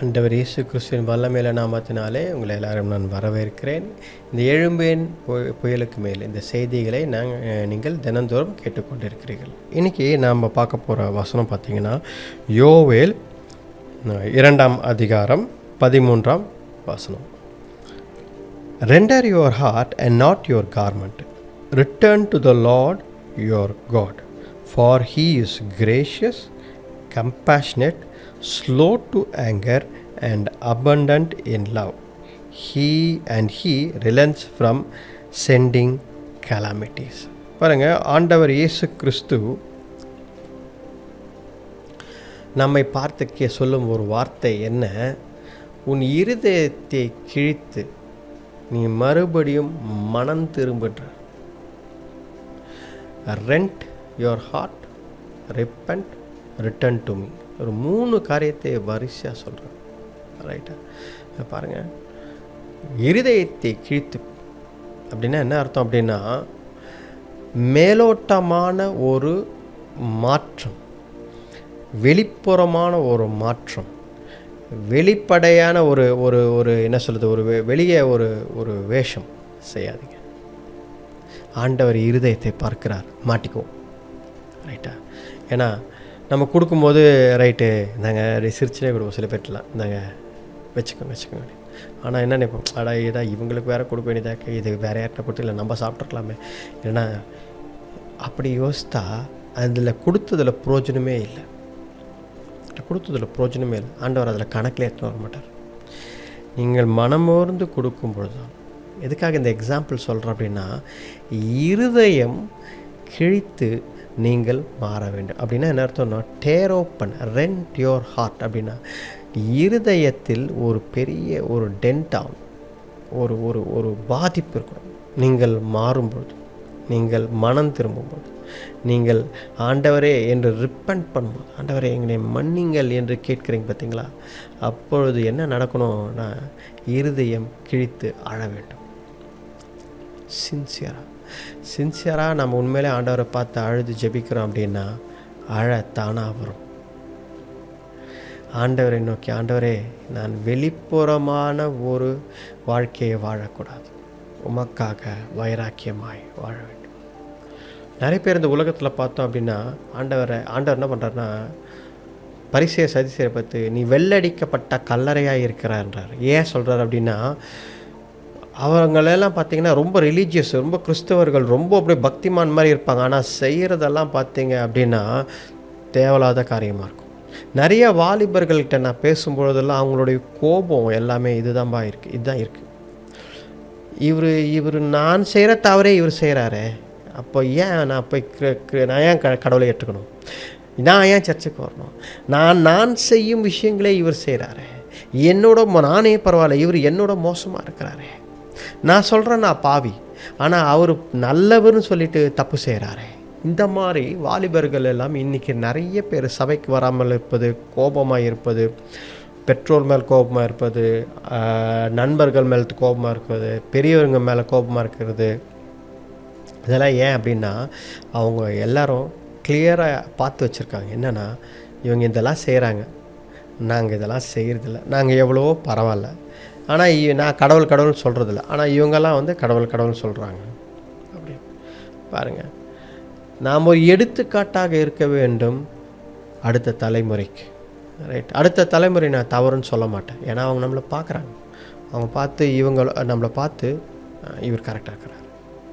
ஆண்டவர் இயேசு கிறிஸ்துவின் வல்லமையில நாமத்தினாலே உங்களை எல்லாரும் நான் வரவேற்கிறேன். இந்த எழும்பேன் புயலுக்கு மேல் இந்த செய்திகளை நீங்கள் தினந்தோறும் கேட்டுக்கொண்டிருக்கிறீர்கள். இன்றைக்கி நாம் பார்க்க போகிற வசனம் பார்த்திங்கன்னா யோவேல் 2ஆம் அதிகாரம் 13ஆம் வசனம். Render your heart and not your garment. Return to the Lord your God, for he is gracious, compassionate, slow to anger and abundant in love. He relents from sending calamities. பாருங்க, ஆண்டவர் இயேசு கிறிஸ்து நம்மை பார்த்து சொல்லும் ஒரு வார்த்தை என்ன? உன் இருதயத்தை கிழித்து நீ மறுபடியும் மனம் திரும்புற. Rend your heart, repent, return to me. ஒரு 3 காரியத்தை வரிசையாக சொல்கிறேன். ரைட்டா? பாருங்கள், இருதயத்தை கிழித்து அப்படின்னா என்ன அர்த்தம்? அப்படின்னா மேலோட்டமான ஒரு மாற்றம், வெளிப்புறமான ஒரு மாற்றம், வெளிப்படையான ஒரு ஒரு ஒரு என்ன சொல்கிறது, ஒரு வெளியே ஒரு ஒரு வேஷம் செய்யாதீங்க. ஆண்டவர் இருதயத்தை பார்க்கிறார், மாட்டிக்குவோம். ரைட்டா? ஏன்னா நம்ம கொடுக்கும்போது ரைட்டு நாங்கள் சிரிச்சுனே கொடுப்போம். சில பேர்ட்டலாம் இந்தாங்க வச்சுக்கோங்க. ஆனால் என்ன நினைப்போம், அடா இதான் இவங்களுக்கு வேறு கொடுக்க வேண்டியதாக, இது வேறு யார்கிட்ட கொடுத்து இல்லை நம்ம சாப்பிட்ருக்கலாமே. ஏன்னா அப்படி யோசித்தா அதில் கொடுத்ததில் பிரயோஜனமே இல்லை. ஆண்டவர் அதில் கணக்கில் எடுத்து வர மாட்டார். நீங்கள் மனமோர்ந்து கொடுக்கும்பொழுது தான். எதுக்காக இந்த எக்ஸாம்பிள் சொல்கிறேன் அப்படின்னா, இருதயம் கிழித்து நீங்கள் மாற வேண்டும். அப்படின்னா என்ன அர்த்தம்னா, tear open, rend your heart. அப்படின்னா இருதயத்தில் ஒரு பெரிய ஒரு டென்ட் ஆகும், ஒரு ஒரு ஒரு பாதிப்பு இருக்கணும். நீங்கள் மாறும்பொழுது, நீங்கள் மனம் திரும்பும்போது, நீங்கள் ஆண்டவரே என்று ரிப்பண்ட் பண்ணும்போது, ஆண்டவரே எங்களை மன்னிங்கள் என்று கேட்குறீங்க பார்த்தீங்களா? அப்பொழுது என்ன நடக்கணும்னா, இருதயம் கிழித்து அழ வேண்டும். சின்சியராக நம்ம உண்மையிலே ஆண்டவரை பார்த்து அழுது ஜெபிக்கிறோம் அப்படின்னா அழத்தானாக வரும். ஆண்டவரை நோக்கி, ஆண்டவரே நான் வெளிப்புறமான ஒரு வாழ்க்கையை வாழக்கூடாது, உமக்காக வைராக்கியமாய் வாழ வேண்டும். நிறைய பேர் இந்த உலகத்தில் பார்த்தோம் அப்படின்னா ஆண்டவர் என்ன பண்ணுறாருன்னா, பரிசேய சதிசேரை பார்த்து நீ வெள்ளடிக்கப்பட்ட கல்லறையாக இருக்கிறார்ன்றார். ஏன் சொல்கிறார் அப்படின்னா, அவங்களெல்லாம் பார்த்திங்கன்னா ரொம்ப ரிலீஜியஸ், ரொம்ப கிறிஸ்தவர்கள், ரொம்ப அப்படியே பக்திமான் மாதிரி இருப்பாங்க. ஆனால் செய்கிறதெல்லாம் பார்த்தீங்க அப்படின்னா தேவையில்லாத காரியமாக இருக்கும். நிறைய வாலிபர்கள்கிட்ட நான் பேசும்பொழுதெல்லாம் அவங்களுடைய கோபம் எல்லாமே இதுதான் இருக்குது. இவர் நான் செய்கிற தவறே இவர் செய்கிறாரே, அப்போ ஏன் நான் போய் நான் ஏன் கடவுளை ஏற்றுக்கணும்? நான் ஏன் சர்ச்சுக்கு வரணும்? நான் செய்யும் விஷயங்களே இவர் செய்கிறாரே, நானே பரவாயில்ல, இவர் என்னோட மோசமாக இருக்கிறாரே. நான் சொல்கிறேன் நான் பாவி, ஆனால் அவர் நல்லவர்னு சொல்லிட்டு தப்பு செய்கிறாரே. இந்த மாதிரி வாலிபர்கள் எல்லாம் இன்றைக்கி நிறைய பேர் சபைக்கு வராமல் இருப்பது, கோபமாக இருப்பது, பெற்றோர் மேல் கோபமாக இருப்பது, நண்பர்கள் மேல் கோபமாக இருக்கிறது, பெரியவங்க மேலே கோபமாக இருக்கிறது. இதெல்லாம் ஏன் அப்படின்னா, அவங்க எல்லாரும் கிளியராக பார்த்து வச்சுருக்காங்க. என்னென்னா, இவங்க இதெல்லாம் செய்கிறாங்க, நாங்கள் இதெல்லாம் செய்கிறதில்ல, நாங்கள் எவ்வளவோ பரவாயில்ல, ஆனால் நான் கடவுள் சொல்கிறதில்ல, ஆனால் இவங்கெல்லாம் கடவுள் சொல்கிறாங்க. அப்படி பாருங்கள், நாம் ஒரு எடுத்துக்காட்டாக இருக்க வேண்டும் அடுத்த தலைமுறைக்கு. ரைட்? அடுத்த தலைமுறை நான் தவறுன்னு சொல்ல மாட்டேன். ஏன்னா அவங்க நம்மளை பார்க்குறாங்க, அவங்க பார்த்து நம்மளை பார்த்து இவர் கரெக்டாக இருக்கிறார்.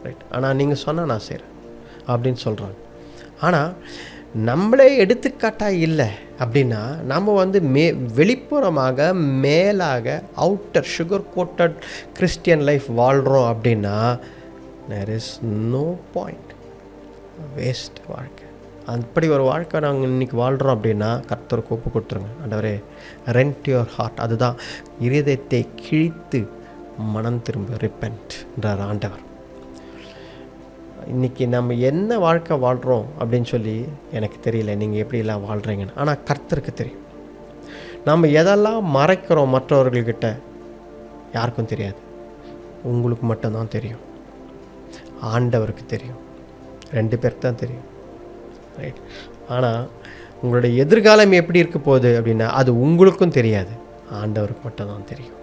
ரைட்? ஆனால் நீங்கள் சொன்னால் நான் செய்கிறேன் அப்படின்னு சொல்கிறாங்க. ஆனால் நம்மளே எடுத்துக்காட்டாக இல்லை அப்படின்னா, நம்ம வெளிப்புறமாக மேலாக outer sugar coated Christian life வாழ்கிறோம் அப்படின்னா there is no point. Waste வாழ்க்கை. அப்படி ஒரு வாழ்க்கை நாங்கள் இன்றைக்கி வாழ்கிறோம் அப்படின்னா கர்த்தருக்கு ஒப்பு கொடுத்துருங்க. ஆண்டவரே, ரெண்ட் யுவர் ஹார்ட். அதுதான் இருதயத்தை கிழித்து மனம் திரும்ப, ரிப்பென்ட்ன்றார் ஆண்டவர். இன்றைக்கி நம்ம என்ன வாழ்க்கை வாழ்கிறோம் அப்படின்னு சொல்லி எனக்கு தெரியல, நீங்கள் எப்படிலாம் வாழ்கிறீங்கன்னு. ஆனால் கர்த்தருக்கு தெரியும். நம்ம எதெல்லாம் மறைக்கிறோம் மற்றவர்கள்கிட்ட யாருக்கும் தெரியாது, உங்களுக்கு மட்டும்தான் தெரியும். ஆண்டவருக்கு தெரியும். 2 பேருக்கு தான் தெரியும். ரைட்? ஆனால் உங்களுடைய எதிர்காலம் எப்படி இருக்க போகுது அப்படின்னா அது உங்களுக்கும் தெரியாது, ஆண்டவருக்கு மட்டும்தான் தெரியும்.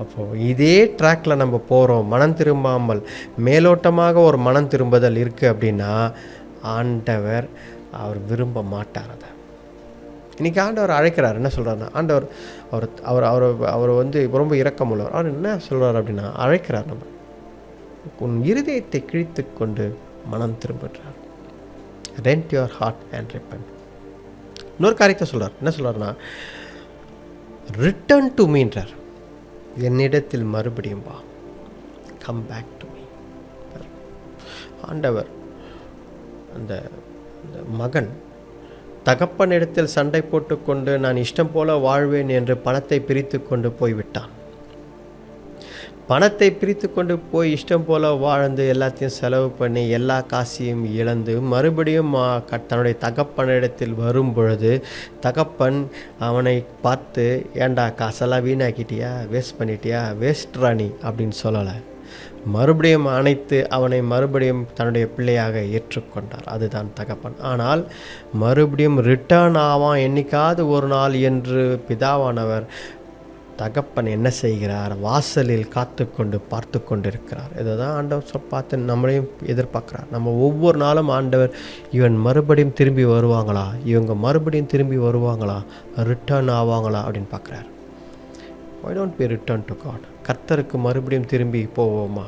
அப்போது இதே ட்ராக்கில் நம்ம போகிறோம், மனம் திரும்பாமல் மேலோட்டமாக ஒரு மனம் திரும்புதல் இருக்குது அப்படின்னா ஆண்டவர் அவர் விரும்ப மாட்டார். அதை இன்றைக்கி ஆண்டவர் அழைக்கிறார். என்ன சொல்கிறாருன்னா, ஆண்டவர் அவர் அவர் அவர் அவர் வந்து ரொம்ப இரக்கம் உள்ளவர். அவர் என்ன சொல்கிறார் அப்படின்னா, அழைக்கிறார். நம்ம உன் இருதயத்தை கிழித்து கொண்டு மனம் திரும்புகிறார். Rend your heart and repent. இன்னொரு காரியத்தை சொல்கிறார். என்ன சொல்கிறாருன்னா, ரிட்டர்ன் டு மீன்றார். என்னிடத்தில் மறுபடியும் வா, கம் பேக் டு மீ. ஆண்டவர் அந்த மகன் தகப்பனிடத்தில் சண்டை போட்டுக்கொண்டு நான் இஷ்டம் போல வாழ்வேன் என்று பணத்தை பிரித்து கொண்டு போய்விட்டான். பணத்தை பிரித்து கொண்டு போய் இஷ்டம் போல் வாழ்ந்து எல்லாத்தையும் செலவு பண்ணி எல்லா காசையும் இழந்து மறுபடியும் தன்னுடைய தகப்பனிடத்தில் வரும் பொழுது தகப்பன் அவனை பார்த்து, ஏண்டா காசெல்லாம் வீணாக்கிட்டியா, வேஸ்ட் பண்ணிட்டியா, வேஸ்ட் ராணி அப்படின்னு சொல்லலை. மறுபடியும் அணைத்து அவனை மறுபடியும் தன்னுடைய பிள்ளையாக ஏற்றுக்கொண்டார். அதுதான் தகப்பன். ஆனால் மறுபடியும் ரிட்டர்ன் ஆவான் என்னைக்காவது ஒரு நாள் என்று பிதாவானவர் தகப்பன் என்ன செய்கிறார், வாசலில் காத்து கொண்டு பார்த்து கொண்டிருக்கிறார். இதை தான் ஆண்டவர் பார்த்து நம்மளையும் எதிர்பார்க்குறார். நம்ம ஒவ்வொரு நாளும் ஆண்டவர் இவன் மறுபடியும் திரும்பி வருவாங்களா, இவங்க மறுபடியும் திரும்பி வருவாங்களா, ரிட்டர்ன் ஆவாங்களா அப்படின்னு பார்க்குறார். why don't we return to God? கர்த்தருக்கு மறுபடியும் திரும்பி போவோமா?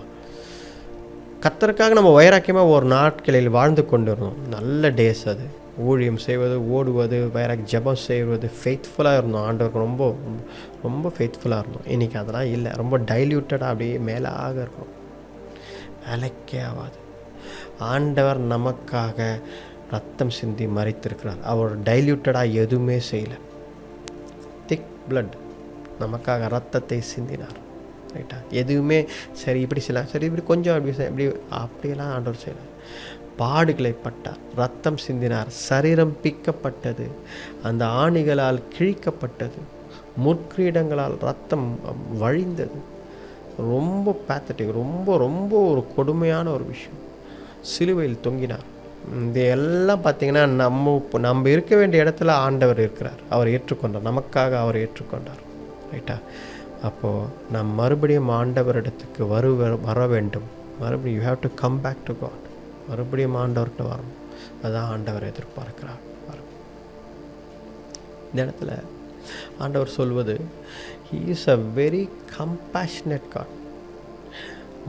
கர்த்தருக்காக நம்ம வைராக்கியமாக ஒரு நாட்களில் வாழ்ந்து கொண்டு இருந்தோம். நல்ல டேஸ் அது. ஊழியம் செய்வது, ஓடுவது, ஜெபம் செய்வது, ஃபெய்த்ஃபுல்லாக இருந்தோம். ஆண்டவருக்கு ரொம்ப ரொம்ப ஃபெய்த்ஃபுல்லாக இருந்தோம். இன்றைக்கி அதெல்லாம் இல்லை. ரொம்ப டைல்யூட்டடாக அப்படியே மேலாக இருக்கும். வேலைக்கே ஆகாது. ஆண்டவர் நமக்காக ரத்தம் சிந்தி மறித்திருக்கிறார். அவர் டைல்யூட்டடாக எதுவுமே செய்யலை. திக் பிளட் நமக்காக ரத்தத்தை சிந்தினார். ரைட்டா? எதுவுமே சரி இப்படி செய்யலாம், சரி இப்படி கொஞ்சம் அப்படியெல்லாம் ஆண்டவர் செய்யலாம். பாடுகளை பட்டார், ரத்தம் சிந்தினார், சரீரம் பிக்கப்பட்டது, அந்த ஆணிகளால் கிழிக்கப்பட்டது, முற்கிரீடங்களால் ரத்தம் வழிந்தது. ரொம்ப பேத்தட்டிக், ரொம்ப ரொம்ப ஒரு கொடுமையான ஒரு விஷயம். சிலுவையில் தொங்கினார். இது எல்லாம் பார்த்திங்கன்னா நம்ம இருக்க வேண்டிய இடத்துல ஆண்டவர் இருக்கிறார். அவர் ஏற்றுக்கொண்டார், நமக்காக அவர் ஏற்றுக்கொண்டார். ரைட்டா? அப்போது நாம் மறுபடியும் ஆண்டவரிடத்துக்கு வர வேண்டும். மறுபடியும் you have to come back to God. மறுபடியும் ஆண்டவர்கிட்ட வரணும். அதுதான் ஆண்டவர் எதிர்பார்க்கிறார். இந்த இடத்துல ஆண்டவர் சொல்வது, he is a very compassionate God.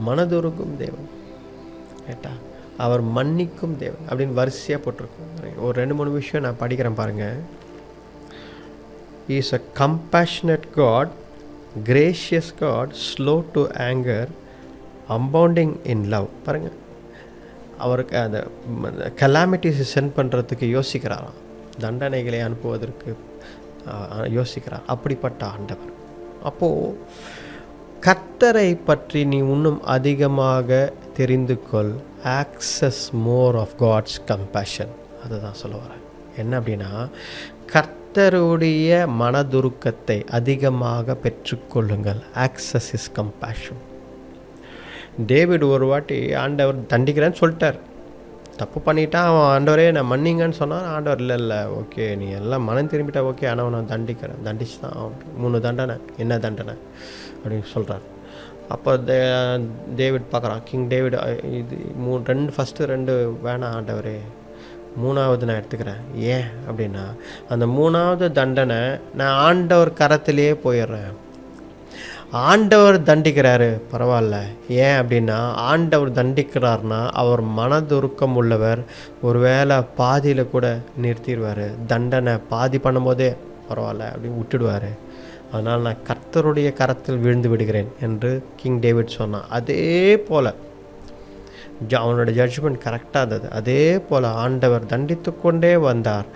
மனதுருகும் தேவன். கேட்டா, அவர் மன்னிக்கும் தேவன் அப்படின்னு வரிசையாக போட்டிருக்கோம். ஒரு 2-3 விஷயம் நான் படிக்கிறேன் பாருங்கள். He is a compassionate God, gracious God, slow to anger, abounding in love. பாருங்கள், அவருக்கு அந்த கலாமிட்டிஸை சென்ட் பண்ணுறதுக்கு யோசிக்கிறாராம், தண்டனைகளை அனுப்புவதற்கு யோசிக்கிறார். அப்படிப்பட்ட ஆண்டவர். அப்போது கர்த்தரை பற்றி நீ இன்னும் அதிகமாக தெரிந்து கொள். Access more of God's compassion. அதுதான் சொல்ல வரேன். என்ன அப்படின்னா, கர்த்தருடைய மனதுருக்கத்தை அதிகமாக பெற்றுக்கொள்ளுங்கள். Access is compassion. டேவிட் ஒரு வாட்டி ஆண்டவர் தண்டிக்கிறேன்னு சொல்லிட்டார். தப்பு பண்ணிட்டான். அவன் ஆண்டவரே நான் மன்னிங்கன்னு சொன்னான். ஆண்டவர் இல்லை ஓகே நீ எல்லாம் மனம் திரும்பிட்டா ஓகே, ஆனால் நான் தண்டிக்கிறேன். தண்டிச்சு தான் 3 தண்டனை. என்ன தண்டனை அப்படின்னு சொல்கிறார். அப்போ டேவிட் பார்க்குறான். கிங் டேவிட், இது ஃபஸ்ட்டு 2 வேணாம் ஆண்டவரே, 3வது நான் எடுத்துக்கிறேன். ஏன் அப்படின்னா, அந்த 3வது தண்டனை நான் ஆண்டவர் கரத்திலேயே போயிடுறேன். ஆண்டவர் தண்டிக்கிறாரு பரவாயில்ல. ஏன் அப்படின்னா, ஆண்டவர் தண்டிக்கிறார்னா அவர் மனதுருக்கம் உள்ளவர். ஒரு வேளை பாதியில் கூட நிறுத்திடுவார். தண்டனை பாதி பண்ணும்போதே பரவாயில்ல அப்படின்னு விட்டுடுவார். அதனால் நான் கர்த்தருடைய கரத்தில் விழுந்து விடுகிறேன் என்று கிங் டேவிட் சொன்னான். அதே போல் அவனோட ஜட்ஜ்மெண்ட் கரெக்டாக இருந்தது. அதே போல் ஆண்டவர் தண்டித்து கொண்டே வந்தார்.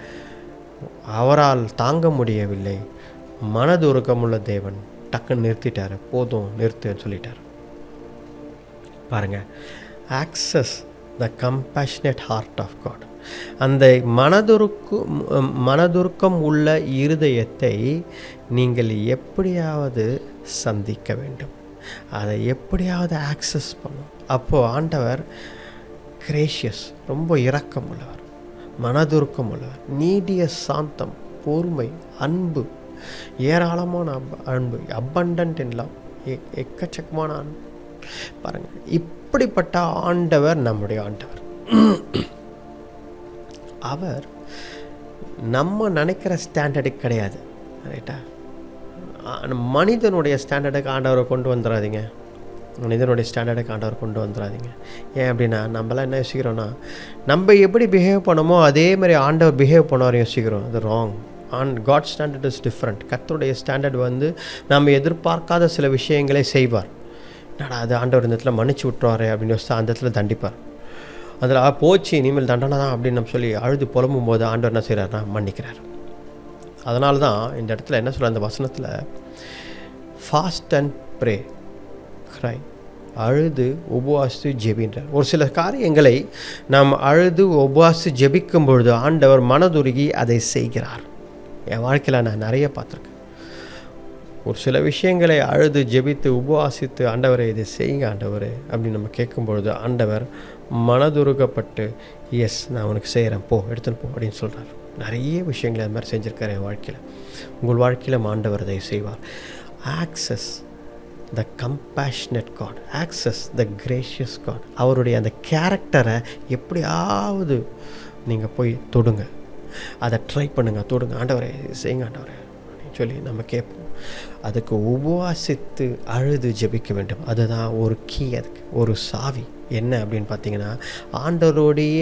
அவரால் தாங்க முடியவில்லை. மனதுருக்கமுள்ள தேவன் டக்குன்னு நிறுத்திட்டார். போதும் நிறுத்துன்னு சொல்லிட்டார். பாருங்கள், access the compassionate heart of God. அந்த மனதுருக்கம் உள்ள இருதயத்தை நீங்கள் எப்படியாவது சந்திக்க வேண்டும். அதை எப்படியாவது ஆக்சஸ் பண்ணும். அப்போது ஆண்டவர் கிரேஷியஸ், ரொம்ப இரக்கம் உள்ளவர், மனதுருக்கம் உள்ளவர், நீடிய சாந்தம், பொறுமை, அன்பு, ஏராளமான அன்பு, abundant in love, எக்கச்சக்கமான அன்பு. பாருங்கள், இப்படிப்பட்ட ஆண்டவர் நம்முடைய ஆண்டவர். அவர் நம்ம நினைக்கிற ஸ்டாண்டர்டுக்கு கிடையாது, ரைட்டா? மனிதனுடைய ஸ்டாண்டர்டுக்கு ஆண்டவரை கொண்டு வந்துடாதீங்க. மனிதனுடைய ஸ்டாண்டர்டுக்கு ஆண்டவர் கொண்டு வந்துடாதீங்க. ஏன் அப்படின்னா, நம்மளாம் என்ன யோசிக்கிறோன்னா, நம்ம எப்படி பிஹேவ் பண்ணமோ அதே மாதிரி ஆண்டவர் பிஹேவ் பண்ணுவார் யோசிக்கிறோம். அது wrong. God standard is different. கர்த்தருடைய ஸ்டாண்டர்ட் வந்து நம்ம எதிர்பார்க்காத சில விஷயங்களே செய்வார். என்னடா அது, ஆண்டவர் இந்த இடத்துல மன்னிச்சு விட்டுருவாரு அப்படின்னு யோசிச்சா அந்த இடத்துல தண்டிப்பார். அதில் போச்சு இனிமேல் தண்டனை தான் அப்படின்னு நம்ம சொல்லி அழுது புலம்பும் போது ஆண்டவர் என்ன செய்கிறாருன்னா மன்னிக்கிறார். அதனால தான் இந்த இடத்துல என்ன சொல்கிறார், அந்த வசனத்தில் ஃபாஸ்ட் அண்ட் ப்ரே, க்ரை, அழுது உபவாசித்து ஜெபின்றார். ஒரு சில காரியங்களை நாம் அழுது உபவாசித்து ஜெபிக்கும் பொழுது ஆண்டவர் மனதுருகி அதை செய்கிறார். என் வாழ்க்கையில் நான் நிறைய பார்த்துருக்கேன். ஒரு சில விஷயங்களை அழுது ஜெபித்து உபவாசித்து ஆண்டவரை இதை செய்யுங்க ஆண்டவரே அப்படின்னு நம்ம கேட்கும்பொழுது ஆண்டவர் மனதுருகப்பட்டு எஸ் நான் உனக்கு செய்கிறேன், போ எடுத்துன்னு போ அப்படின்னு சொல்கிறார். நிறைய விஷயங்களை அது மாதிரி செஞ்சுருக்கார் என் வாழ்க்கையில். உங்கள் வாழ்க்கையில் ஆண்டவர் அதை செய்வார். Access the compassionate God, access the gracious God. அவருடைய அந்த கேரக்டரை எப்படியாவது நீங்கள் போய் தொடுங்க, அதை ட்ரை பண்ணுங்கள், தொடுங்க, ஆண்டவரை செய்யுங்க ஆண்டவரை அப்படின்னு சொல்லி நம்ம கேட்போம். அதுக்கு உபவாசித்து அழுது ஜெபிக்க வேண்டும். அதுதான் ஒரு கீ, அதுக்கு ஒரு சாவி. என்ன அப்படின்னு பார்த்தீங்கன்னா, ஆண்டவருடைய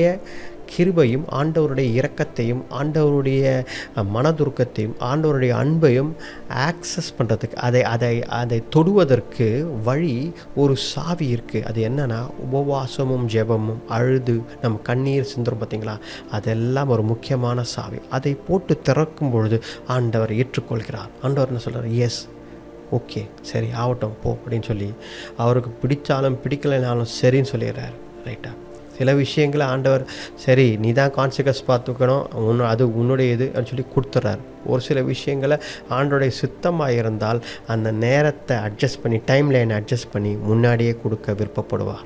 கிருபையும் ஆண்டவருடைய இரக்கத்தையும் ஆண்டவருடைய மனதுருக்கத்தையும் ஆண்டவருடைய அன்பையும் ஆக்சஸ் பண்ணுறதுக்கு, அதை தொடுவதற்கு வழி ஒரு சாவி இருக்குது. அது என்னென்னா உபவாசமும் ஜெபமும், அழுது நம்ம கண்ணீர் சிந்துரும் பார்த்திங்களா, அதெல்லாம் ஒரு முக்கியமான சாவி. அதை போட்டு திறக்கும் பொழுது ஆண்டவர் ஏற்றுக்கொள்கிறார். ஆண்டவர் என்ன சொல்கிறார், எஸ் ஓகே சரி ஆகட்டும் போ அப்படின்னு சொல்லி, அவருக்கு பிடிச்சாலும் பிடிக்கலைனாலும் சரின்னு சொல்லிடுறாரு, ரைட்டா? சில விஷயங்களை ஆண்டவர் சரி நீ தான் கான்சிக்வன்ஸ் பார்த்துக்கணும், அது உன்னுடைய இது அப்படின்னு சொல்லி கொடுத்துட்றாரு. ஒரு சில விஷயங்களை ஆண்டோடைய சுத்தமாக இருந்தால் அந்த நேரத்தை அட்ஜஸ்ட் பண்ணி, டைம் லைனை அட்ஜஸ்ட் பண்ணி முன்னாடியே கொடுக்க விருப்பப்படுவார்.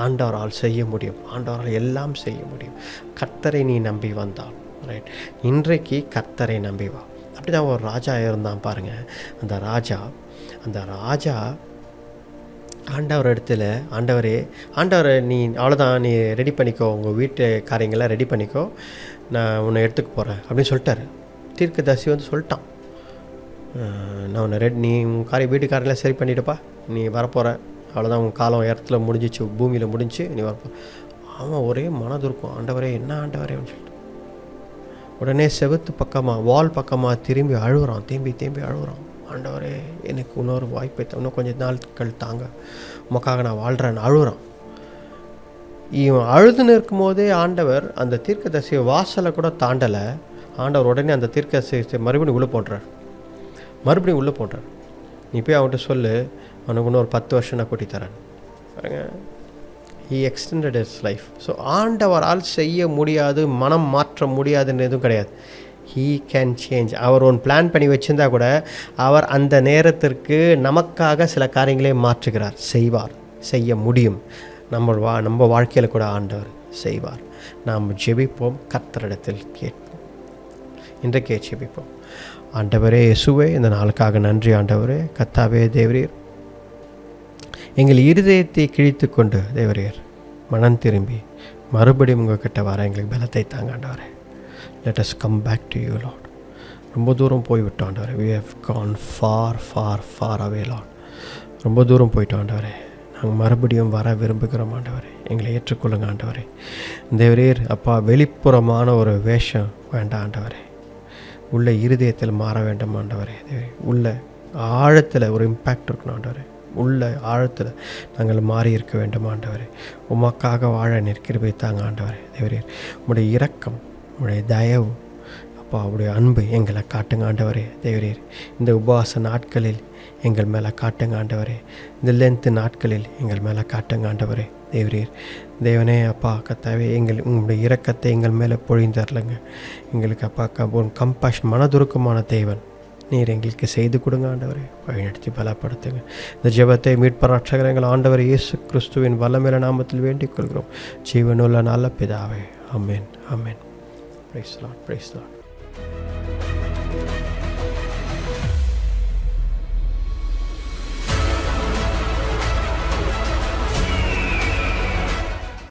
ஆண்டவரால் செய்ய முடியும், ஆண்டவரால் எல்லாம் செய்ய முடியும். கர்த்தரை நீ நம்பி வந்தால், ரைட், இன்றைக்கு கர்த்தரை நம்பி வா. அப்படி தான் ஒரு ராஜா இருந்தான் பாருங்கள். அந்த ராஜா ஆண்டவர் இடத்துல, ஆண்டவரை நீ அவ்வளோதான், நீ ரெடி பண்ணிக்கோ, உங்கள் வீட்டு காரியங்கள்லாம் ரெடி பண்ணிக்கோ, நான் உன்னை எடுத்துக்க போகிறேன் அப்படின்னு சொல்லிட்டாரு. தீர்க்கதரிசி வந்து சொல்லிட்டான், நான் உன்னை நீ உன் வீட்டுக்காரெல்லாம் சரி பண்ணிவிடுப்பா, நீ வரப்போகிற, அவ்வளோதான், உன் காலம் இடத்துல முடிஞ்சிச்சு, பூமியில் முடிஞ்சு நீ வரப்போ. அவன் ஒரே மனதுருக்கும், ஆண்டவரே என்ன ஆண்டவரே அப்படின்னு சொல்லிட்டு உடனே செவுத்து பக்கமாக வால் பக்கமாக திரும்பி அழுகுறான். ஆண்டவரே எனக்கு இன்னொரு வாய்ப்பை இன்னும் கொஞ்சம் நாட்கள் தாங்க, உமக்காக நான் வாழ்கிறேன்னு அழுகுறான். இவன் அழுதுன்னு இருக்கும் போதே ஆண்டவர் அந்த தீர்க்கதரிசியை வாசலை கூட தாண்டலை. ஆண்டவர் உடனே அந்த தீர்க்கதரிசியை மறுபடியும் உள்ளே போடுறார். நீ போய் அவன்கிட்ட சொல்லு, அவனுக்கு இன்னும் ஒரு 10 வருஷம் நான் கூட்டி தரேன். பாருங்க, he extended his life. So ஆண்டவரால் செய்ய முடியாது, மனம் மாற்ற முடியாதுன்னு எதுவும் கிடையாது. he can change. அவர் ஒன்று பிளான் பண்ணி வச்சுருந்தா கூட அவர் அந்த நேரத்திற்கு நமக்காக சில காரியங்களே மாற்றுகிறார், செய்ய முடியும். நம்ம வாழ்க்கையில் கூட ஆண்டவர் செய்வார். நாம் ஜெபிப்போம், கர்த்தரிடத்தில் கேட்போம். இன்றைக்கே ஜெபிப்போம். ஆண்டவரே இயேசுவே, இந்த நாளுக்காக நன்றி. ஆண்டவரே கர்த்தாவே தேவரீர், எங்கள் இருதயத்தை கிழித்து கொண்டு தேவரீர் மனம் திரும்பி மறுபடியும் உங்கள்கிட்ட வர எங்களுக்கு பலத்தை தாங்க ஆண்டவரே. let us come back to you Lord. ரொம்ப தூரம் போய்விட்டோம் ஆண்டவரே. we have gone far away Lord. ரொம்ப தூரம் போயிட்டோம் ஆண்டவரே. நாங்கள் மறுபடியும் வர விரும்புகிறோம் ஆண்டவரே. எங்களை ஏற்றுக்கொள்ளுங்க ஆண்டவரே. தேவரீர் அப்பா, வெளிப்புறமான ஒரு வேஷம் வேண்டாம் ஆண்டவரே. உள்ள இருதயத்தில் மாற வேண்டும் ஆண்டவரே. உள்ள ஆழத்தில் ஒரு இம்பேக்ட் இருக்கணும் ஆண்டவரே. உள்ள ஆழத்தில் நாங்கள் மாறி இருக்க வேண்டும் ஆண்டவரே. உமக்காக வாழ நிற்கிற தாங்க ஆண்டவரே. தேவரீர் உம்முடைய இரக்கம், உம்முடைய தயவு அப்பா, உடைய அன்பு எங்களை காட்டுங்க ஆண்டவரே. தேவரீர் இந்த உபவாச நாட்களில் எங்கள் மேலே காட்டுங்க ஆண்டவரே. இந்த லென்த்து நாட்களில் எங்கள் மேலே காட்டுங்க ஆண்டவரே. தேவரீர் தேவனே அப்பா கத்தாவே, உங்களுடைய இரக்கத்தை எங்கள் மேலே பொழிந்தரலங்க. எங்களுக்கு அப்பா ஒரு கம்பேஷன், மனதுருக்கமான தேவன் நீர் எங்களுக்கு செய்து கொடுங்க ஆண்டவரே. வழிநடத்தி பலப்படுத்துங்க. இந்த ஜெபத்தை மீட்பராட்சகர் எங்கள் ஆண்டவர் இயேசு கிறிஸ்துவின் வல்லமையுள்ள நாமத்தில் வேண்டிக் கொள்கிறோம், ஜீவனுள்ள நல்ல பிதாவே. ஆமென். Praise the Lord.